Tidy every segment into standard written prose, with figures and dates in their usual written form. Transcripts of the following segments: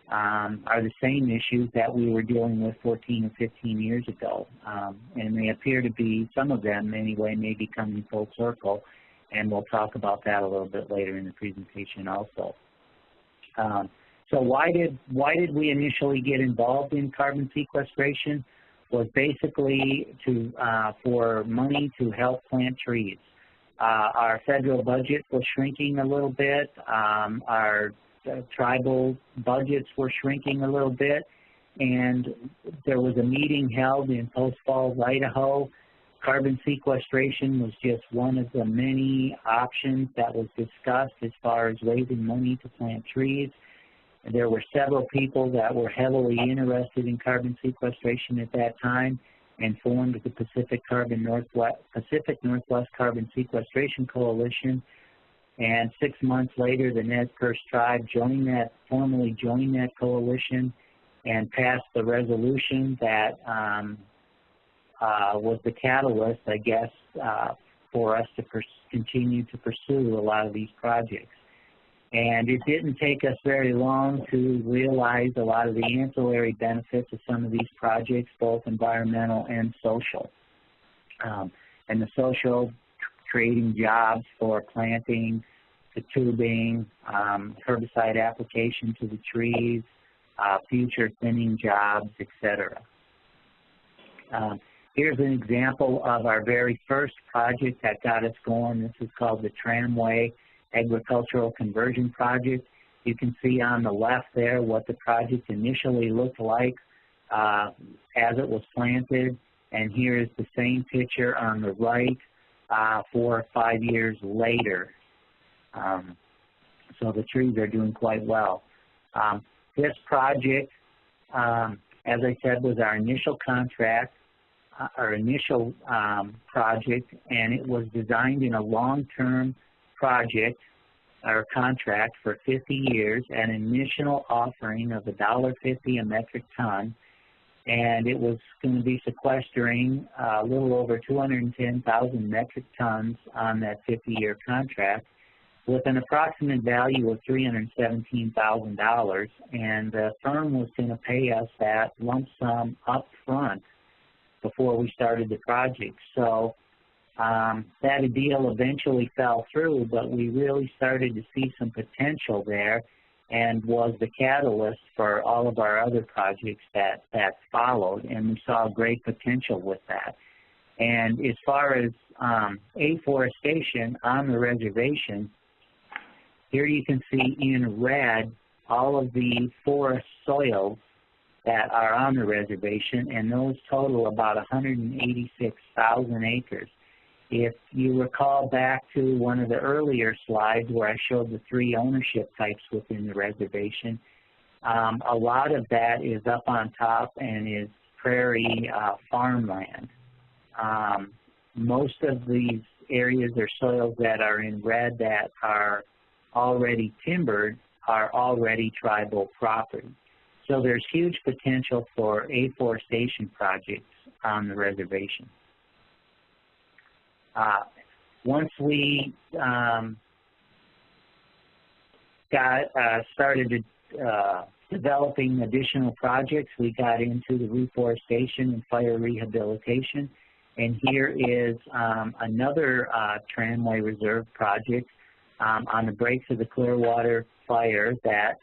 are the same issues that we were dealing with 14 or 15 years ago. And they appear to be, some of them anyway, may be coming full circle, and we'll talk about that a little bit later in the presentation also. So why did we initially get involved in carbon sequestration? Was basically for money to help plant trees. Our federal budget was shrinking a little bit. Our tribal budgets were shrinking a little bit, and there was a meeting held in Post Falls, Idaho. Carbon sequestration was just one of the many options that was discussed as far as raising money to plant trees. There were several people that were heavily interested in carbon sequestration at that time and formed the Pacific Northwest Carbon Sequestration Coalition. And 6 months later, the Nez Perce tribe formally joined that coalition and passed the resolution that was the catalyst, I guess, for us to continue to pursue a lot of these projects. And it didn't take us very long to realize a lot of the ancillary benefits of some of these projects, both environmental and social. And the social, creating jobs for planting, the tubing, herbicide application to the trees, future thinning jobs, etc. Here's an example of our very first project that got us going. This is called the Tramway Agricultural Conversion Project. You can see on the left there what the project initially looked like as it was planted, and here is the same picture on the right 4 or 5 years later. So the trees are doing quite well. This project, as I said, was our initial contract, our initial project, and it was designed in a long-term project or contract for 50 years, an initial offering of $1.50 a metric ton, and it was going to be sequestering a little over 210,000 metric tons on that 50-year contract with an approximate value of $317,000, and the firm was going to pay us that lump sum up front before we started the project. So that deal eventually fell through, but we really started to see some potential there and was the catalyst for all of our other projects that followed, and we saw great potential with that. And as far as afforestation on the reservation, here you can see in red all of the forest soils that are on the reservation, and those total about 186,000 acres. If you recall back to one of the earlier slides where I showed the 3 ownership types within the reservation, a lot of that is up on top and is prairie farmland. Most of these areas or soils that are in red that are already timbered are already tribal property. So there's huge potential for afforestation projects on the reservation. Once we started developing additional projects, we got into the reforestation and fire rehabilitation. And here is another Tramway Reserve project on the breaks of the Clearwater fire that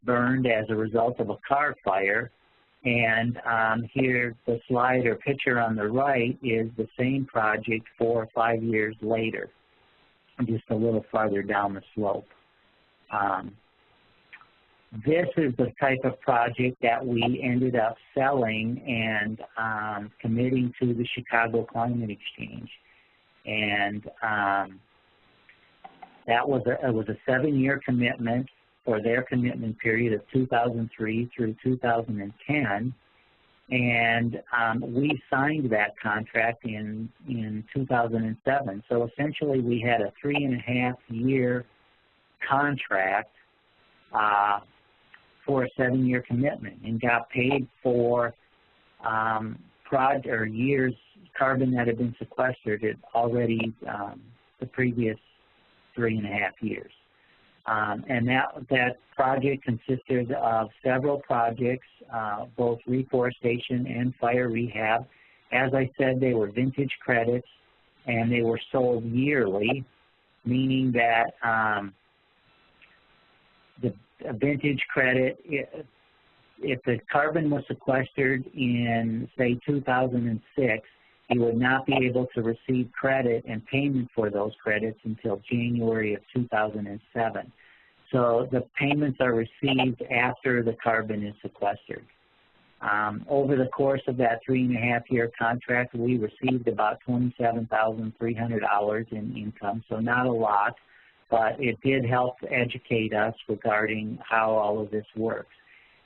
burned as a result of a car fire. And here, the slide or picture on the right is the same project 4 or 5 years later, just a little farther down the slope. This is the type of project that we ended up selling and committing to the Chicago Climate Exchange. And that was it was a 7-year commitment for their commitment period of 2003 through 2010, and we signed that contract in 2007. So essentially, we had a 3.5-year contract for a 7-year commitment, and got paid for years carbon that had been sequestered at already the previous 3.5 years. And that project consisted of several projects, both reforestation and fire rehab. As I said, they were vintage credits, and they were sold yearly, meaning that the vintage credit, if the carbon was sequestered in, say, 2006, you would not be able to receive credit and payment for those credits until January of 2007. So the payments are received after the carbon is sequestered. Over the course of that 3.5-year contract, we received about $27,300 in income, so not a lot, but it did help educate us regarding how all of this works.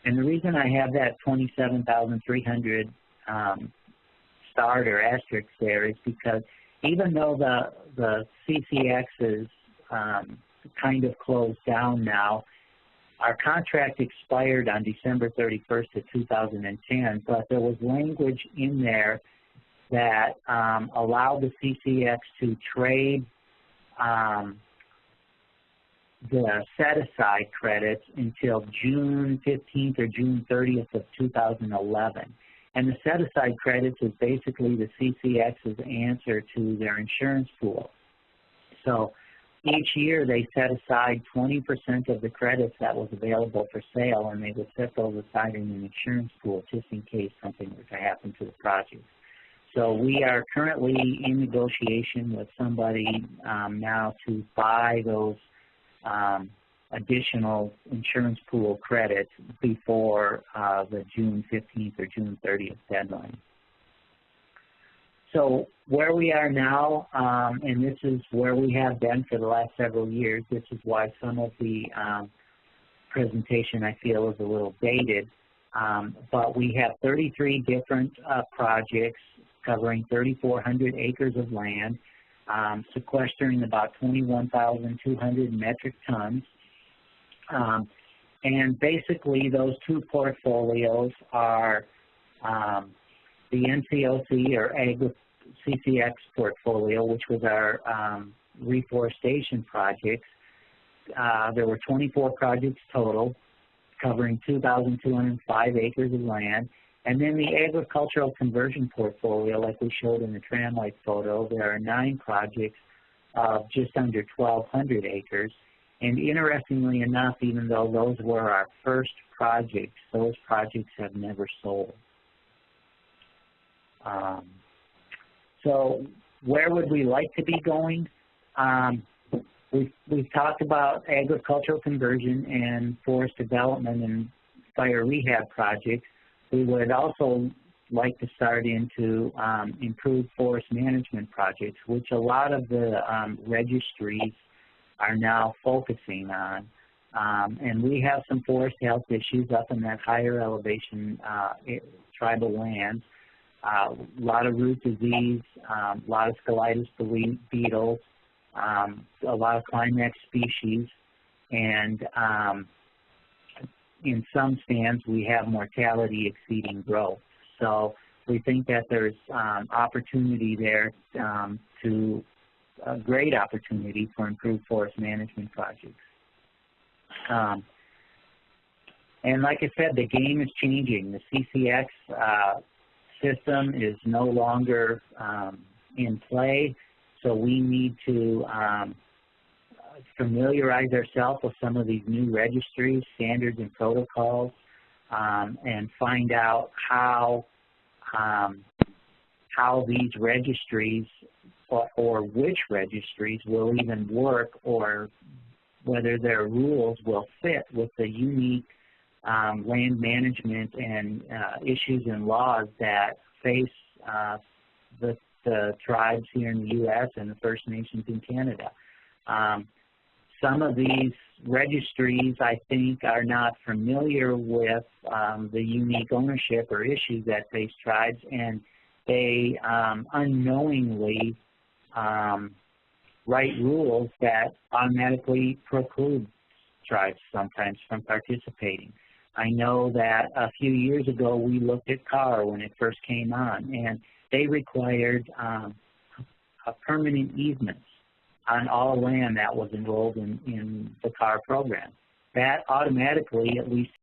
And the reason I have that $27,300 start or asterisk there is because even though the CCX is kind of closed down now, our contract expired on December 31st of 2010, but there was language in there that allowed the CCX to trade the set-aside credits until June 15th or June 30th of 2011. And the set-aside credits is basically the CCX's answer to their insurance pool. So each year they set aside 20% of the credits that was available for sale, and they would set those aside in an insurance pool just in case something were to happen to the project. So we are currently in negotiation with somebody now to buy those additional insurance pool credits before the June 15th or June 30th deadline. So where we are now, and this is where we have been for the last several years, this is why some of the presentation I feel is a little dated, but we have 33 different projects covering 3,400 acres of land, sequestering about 21,200 metric tons. And basically those two portfolios are the NCOC or CCX portfolio, which was our reforestation projects. There were 24 projects total, covering 2,205 acres of land. And then the agricultural conversion portfolio, like we showed in the tram-like photo, there are 9 projects of just under 1,200 acres. And interestingly enough, even though those were our first projects, those projects have never sold. So where would we like to be going? We've talked about agricultural conversion and forest development and fire rehab projects. We would also like to start into improved forest management projects, which a lot of the registries are now focusing on. And we have some forest health issues up in that higher elevation tribal lands. A lot of root disease, a lot of scolitis beetles, a lot of climax species, and in some stands we have mortality exceeding growth. So we think that there's opportunity there to a great opportunity for improved forest management projects. And like I said, the game is changing. The CCX system is no longer in play, so we need to familiarize ourselves with some of these new registries, standards, and protocols, and find out how these registries or which registries will even work, or whether their rules will fit with the unique land management and issues and laws that face the tribes here in the U.S. and the First Nations in Canada. Some of these registries, I think, are not familiar with the unique ownership or issues that face tribes, and they unknowingly write rules that automatically preclude tribes sometimes from participating. I know that a few years ago we looked at CAR when it first came on, and they required permanent easements on all land that was enrolled in the CAR program. That automatically, at least